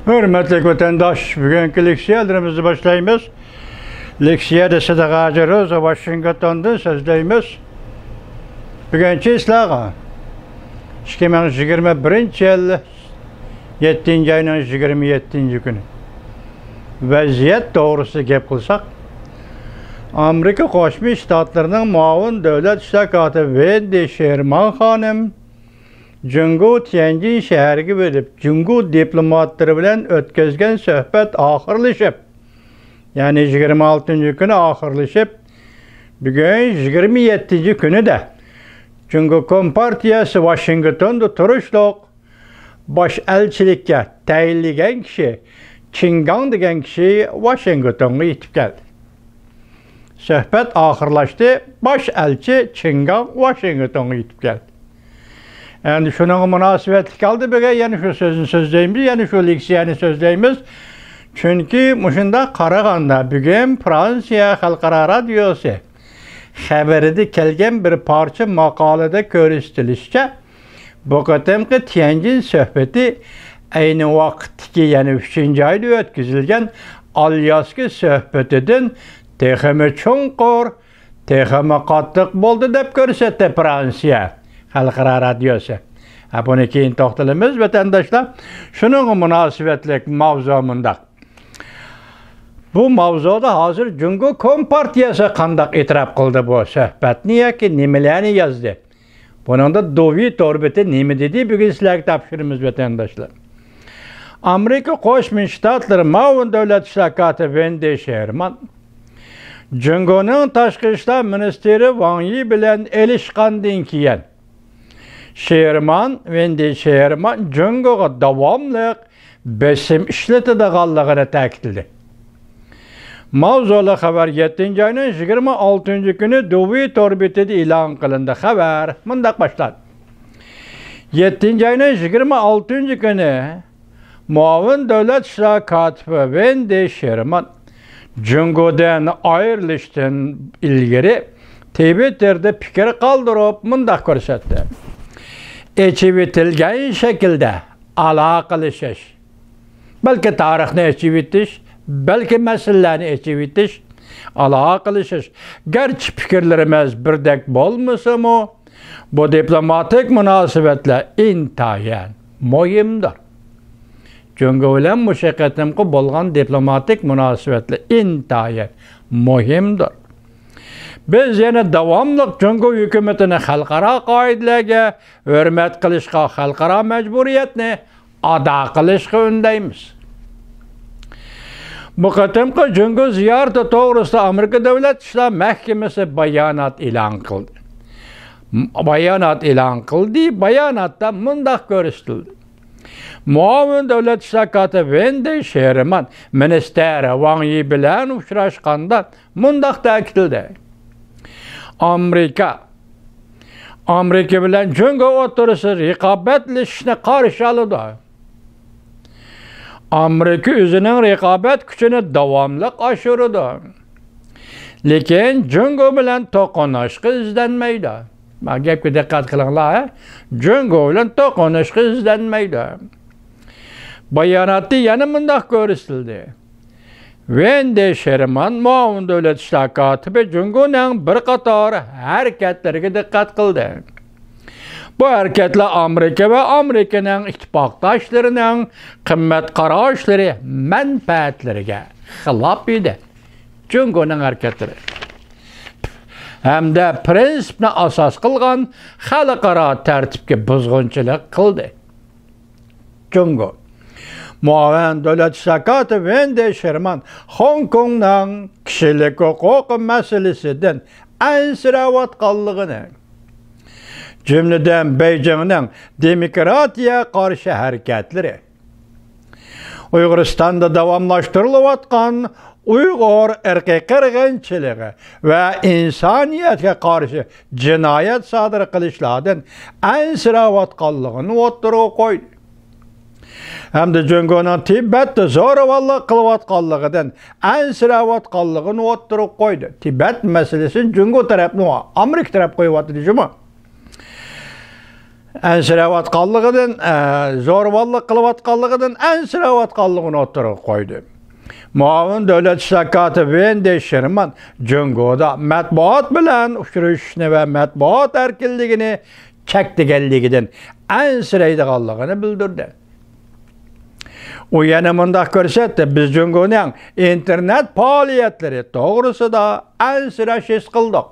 Hürmetli vatandaş, bugünkü leksiyalarımızı başlayımız. Leksiyada Sıdık Roza Washington'dan sözleyimiz. Bugünkü islağa 2021 yıl 7. ayının 27. günü. Vaziyet doğrusu gep kılsak, Amerika Qo'shma Shtatlarının muavin davlat shtakati Wendy Sherman hanım Jungo Tianjin shahriga berib, Jungo diplomatlari bilan o'tkazgan suhbat oxirlashib, ya'ni 26 kuni oxirlashib, bugun 27 kunida Jungo Kompartiyasi Washingtonda turishliq bosh elchilikka tayinlagan kishi Qin Gang degan kishi Washingtonga yetib keldi. Suhbat oxirlashdi, bosh elchi Qin Gang Washingtonga yetib keldi. Yani şunun münasebetli kaldı böyle, yani şu sözün sözleyimiz, yani şu leksiyani sözleyimiz. Çünkü muşunda Qaraganda bugün Fransiya Xalqaro Radiosu xabarida kelgan bir parça maqolada ko'rsatilishicha, bu qatimki Tianjin suhbati ayni vaqtdagi, yani 3-oyda o'tkazilgan Alyaska suhbatidan texmi chunqur, texmi qattiq bo'ldi deb ko'rsatdi Fransiya Xalqaro Radiosu. Buni keyin to'xtalamiz vatandoshlar. Şunun münasebetlik mavzumunda. Bu mavzuda hozir Jungo Kompartiyasi qandaq e'tirof qildi bu suhbatni yoki nimalarni yozdi? Buningda Dovi Torbeti nima dedi? Bugun sizlarga topshiramiz vatandoshlar. Amerika Qo'shma Shtatlari muavin davlat shtakati Wendy Sherman Jungoning tashqi ishlar ministri Wang Yi bilan elishgandan keyin Wendy Sherman Jungoga davomli besim ishlatadiganligini ta'kidladi. Mavzuli xabar 7 ayning 26 kuni Dovi Torbetida e'lon qilindi. Xabar mundaq boshladi. 7 ayning 26 kuni muavin davlat ishlar kotibi Wendy Sherman Jungodan ayrilishdan ilgari Twitterda fikr qoldirib mundaq ko'rsatdi. Echivitilgan şekilde aloqalashish, balki tarixni echivitish, balki masalalarni echivitish, aloqalashish, garchi fikrlarimiz birdek bo'lmasa-mu, bu diplomatik munosabatlar intayin muhimdir. Jungo bilan mushaqatimqi bo'lgan diplomatik munosabatlar intayin muhimdir. Biz yana davomli Jungo hukumatini xalqaro qoidalarga hurmat qilishga, xalqaro majburiyatni ado qilishga undaymiz. Bu qatimqi Jungo ziyorati to'g'risida Amerika Davlat ishlar mahkamasi bayonot e'lon qildi. Bayonotda mundaq ko'rsatildi. Muavin davlat ishlar kotibi Wendy Sherman ministri Wang Yi bilan uchrashganda mundaq ta'kidladi. Amerika bilan Jungo o'rtasida raqobatlashishni qarshi oladi. Amerika o'zining raqobat kuchini davomli oshiradi. Lekin Jungo bilan to'qnashishga izlanmaydi. Men gapga diqqat qilinglar. Jungo bilan to'qnashishga izlanmaydi. Bayonotda yana mundaq ko'rsatildi. Wendy Sherman muavin davlat ishlar kotibi Jungoning bir qator harakatlariga diqqat qildi. Bu harakatlar Amerika va Amerikaning ittifoqdoshlarining qimmat qarashlari, manfaatlariga xilof edi. Jungoning harakatlari hamda prinsipni asos qilgan xalqaro tartibga buzg'unchilik qildi. Jungo muavin davlat ishlar kotibi Wendy Sherman Hong Kongning kishilik huquq masalasidan ansirayotganligini, jumladan Beijingning demokratiya qarshi harakatlari, Uyg'uristonda davomlashtirilayotgan Uyg'ur irqiy qirg'inchiligi va insoniyatga qarshi jinoyat sodir qilishlardan ansirayotganligini o'ttirib qo'ydi. Hamda Jungoning Tibetda zo'ravonlik qilayotganligidan ansirayotganligini o'ttirib qo'ydi. Tibet masalasini Jungo tarafni Amerika taraf qo'yyapti deyishmi? ensirewatkanlygydan, zorballyk kılıwatkanlygydan ensirewatkanlygyny oturup koydu. Muavin döwlet şirkati de Şirman Jöngoda matbuat bilen uçuruşny ve matbuat erkinligini çekdigenliginden ensireydiganlygyny bildirdi. O yana mundaq görsetdi, biz Jöngo'nun internet faaliyetleri doğrusida ensiraşiş kıldık.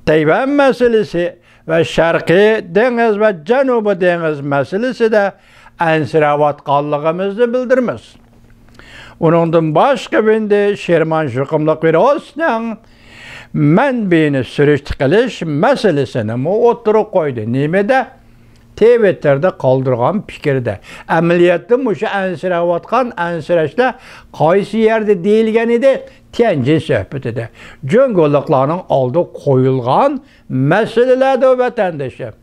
Tayvan meselesi ve Şarkı Deniz ve Janubi Deniz meselesi de ensirewatkanlygymyzdy bildirmez. Onundan başka binde Şirman Jukymlyk Virosnyň menbini sürüşti kılış meselesini mu oturup koydu. Nimede? Twitter'de kaldırgan pikirde. Ameliyatda muşu ensirewatkan ensiraşla qaysı yerde deyilgen idi? Tianjin söhbetide. Jöngolyklaryň aldı koyulgan meselelerde vatandaşım.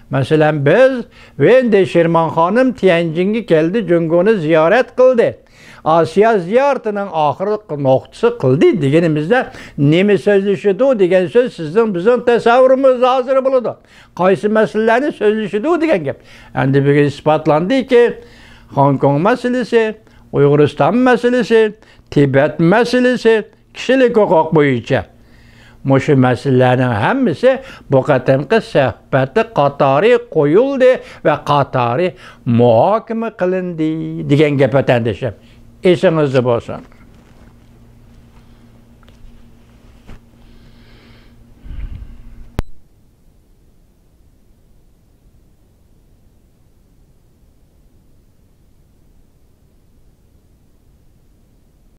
Mesela biz Wende Şirman hanım Tianjin'e geldi, Jöngo'nu ziyaret kıldı. Asya ziyaretinin ahırlık noktası kıldı degenimizde nemi sözleşidi degen söz sizin bizim tasavvurumuz hazır buludu. Qaysı meselelerini sözleşidi degen gep. Endi bugün ispatlandı ki Hong Kong meselesi, Uyguristan meselesi, Tibet meselesi, kişilik hukuk boyunca. Muşu meselelerin hemmisi bu qatimki söhbeti qatarı koyuldu ve qatarı muhakeme kılındı degen gep ötendişim. Eşinizde bolsun.